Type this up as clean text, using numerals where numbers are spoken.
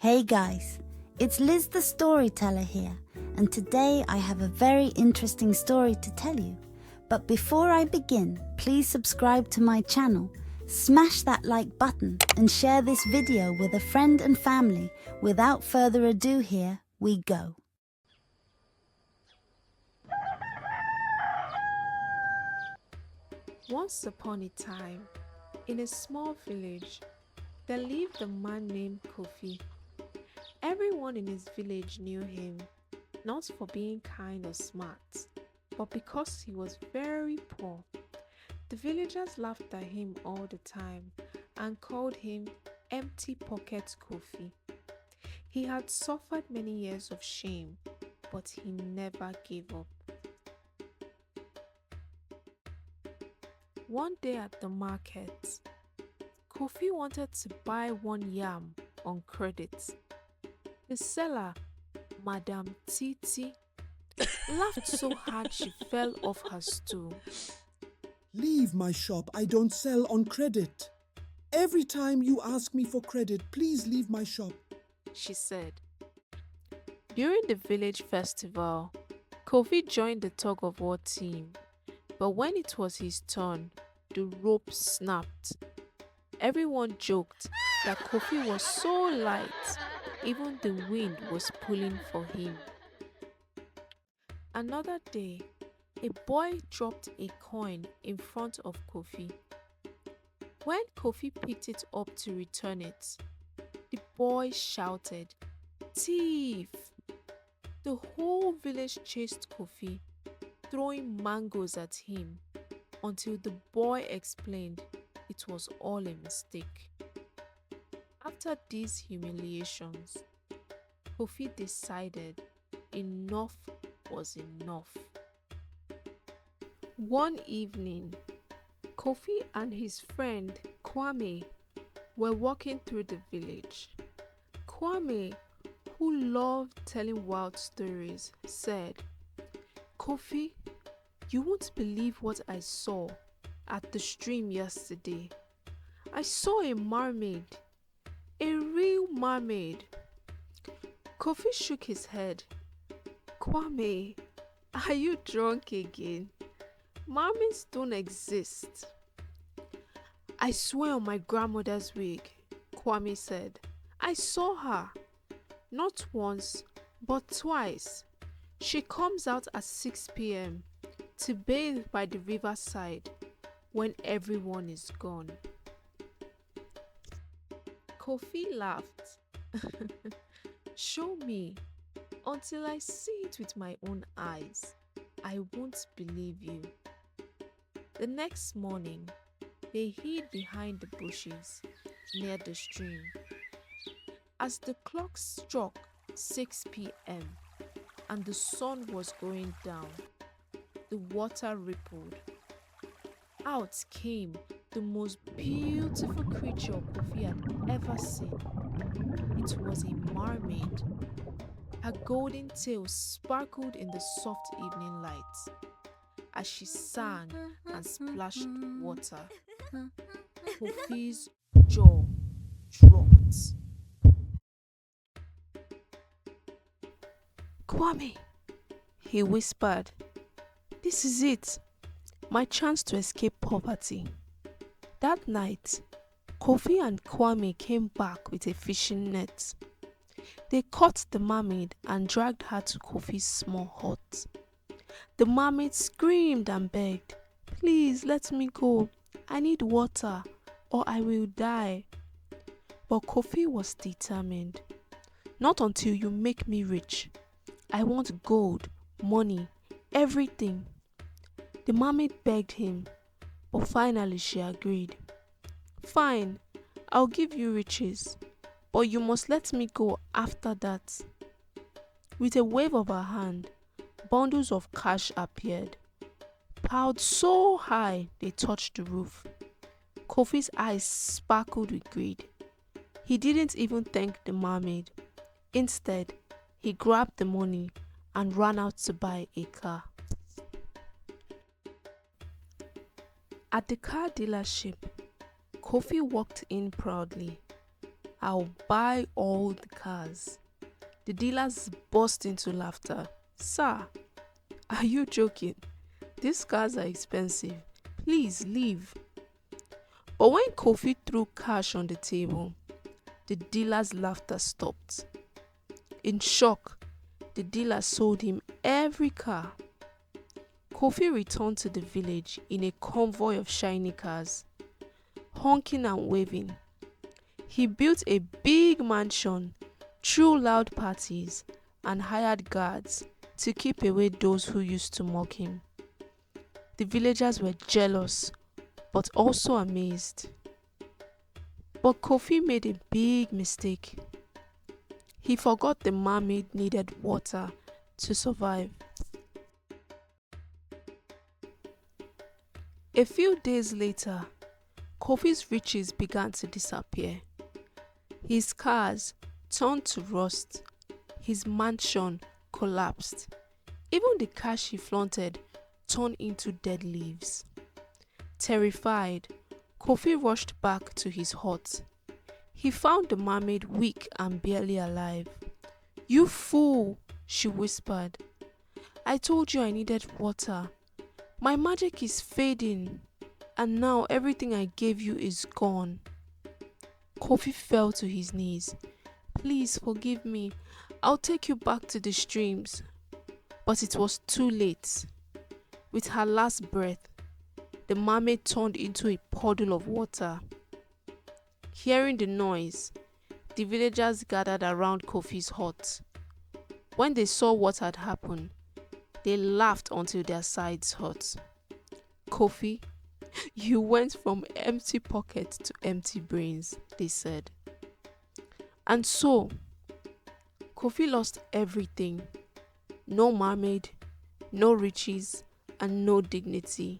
Hey guys, it's Liz the storyteller here, and today I have a very interesting story to tell you. But before I begin, please subscribe to my channel, smash that like button and share this video with a friend and family. Without further ado, here we go. Once upon a time, in a small village, there lived a man named Kofi. Everyone in his village knew him, not for being kind or smart, but because he was very poor. The villagers laughed at him all the time and called him Empty Pocket Kofi. He had suffered many years of shame, but he never gave up. One day at the market, Kofi wanted to buy one yam on credit. The seller, Madam Titi, laughed so hard she fell off her stool. Leave my shop, I don't sell on credit. Every time you ask me for credit, please leave my shop, she said. During the village festival, Kofi joined the tug-of-war team, but when it was his turn, the rope snapped. Everyone joked that Kofi was so light, even the wind was pulling for him. Another day, a boy dropped a coin in front of Kofi. When Kofi picked it up to return it, the boy shouted, "Thief!" The whole village chased Kofi, throwing mangoes at him, until the boy explained it was all a mistake. After these humiliations, Kofi decided enough was enough. One evening, Kofi and his friend Kwame were walking through the village. Kwame, who loved telling wild stories, said, "Kofi, you won't believe what I saw at the stream yesterday. I saw a mermaid, a real mermaid." Kofi shook his head. "Kwame, are you drunk again? Mermaids don't exist." "I swear on my grandmother's wig," Kwame said. "I saw her. Not once, but twice. She comes out at 6 p.m. to bathe by the riverside when everyone is gone." Kofi laughed. "Show me. Until I see it with my own eyes, I won't believe you." The next morning, they hid behind the bushes near the stream. As the clock struck 6 p.m. and the sun was going down, the water rippled. Out came the most beautiful creature Kofi had ever seen. It was a mermaid. Her golden tail sparkled in the soft evening light. As she sang and splashed water, Kofi's jaw dropped. "Kwame," he whispered, "this is it. My chance to escape poverty." That night, Kofi and Kwame came back with a fishing net. They caught the mermaid and dragged her to Kofi's small hut. The mermaid screamed and begged, "Please let me go. I need water or I will die." But Kofi was determined. "Not until you make me rich. I want gold, money, everything." The mermaid begged him, but finally she agreed. "Fine, I'll give you riches, but you must let me go after that." With a wave of her hand, bundles of cash appeared, piled so high they touched the roof. Kofi's eyes sparkled with greed. He didn't even thank the mermaid. Instead, he grabbed the money and ran out to buy a car. At the car dealership, Kofi walked in proudly. I'll buy all the cars. The dealers burst into laughter. Sir, are you joking? These cars are expensive. Please leave. But when Kofi threw cash on the table, the dealer's laughter stopped. In shock, the dealer sold him every car. Kofi returned to the village in a convoy of shiny cars, honking and waving. He built a big mansion, threw loud parties, and hired guards to keep away those who used to mock him. The villagers were jealous, but also amazed. But Kofi made a big mistake. He forgot the mermaid needed water to survive. A few days later, Kofi's riches began to disappear. His cars turned to rust. His mansion collapsed. Even the cash he flaunted turned into dead leaves. Terrified, Kofi rushed back to his hut. He found the mermaid weak and barely alive. "You fool," she whispered. "I told you I needed water. My magic is fading, and now everything I gave you is gone." Kofi fell to his knees. "Please forgive me. I'll take you back to the streams." But it was too late. With her last breath, the mermaid turned into a puddle of water. Hearing the noise, the villagers gathered around Kofi's hut. When they saw what had happened, they laughed until their sides hurt. "Kofi, you went from empty pockets to empty brains," they said. And so, Kofi lost everything. No mermaid, no riches, and no dignity.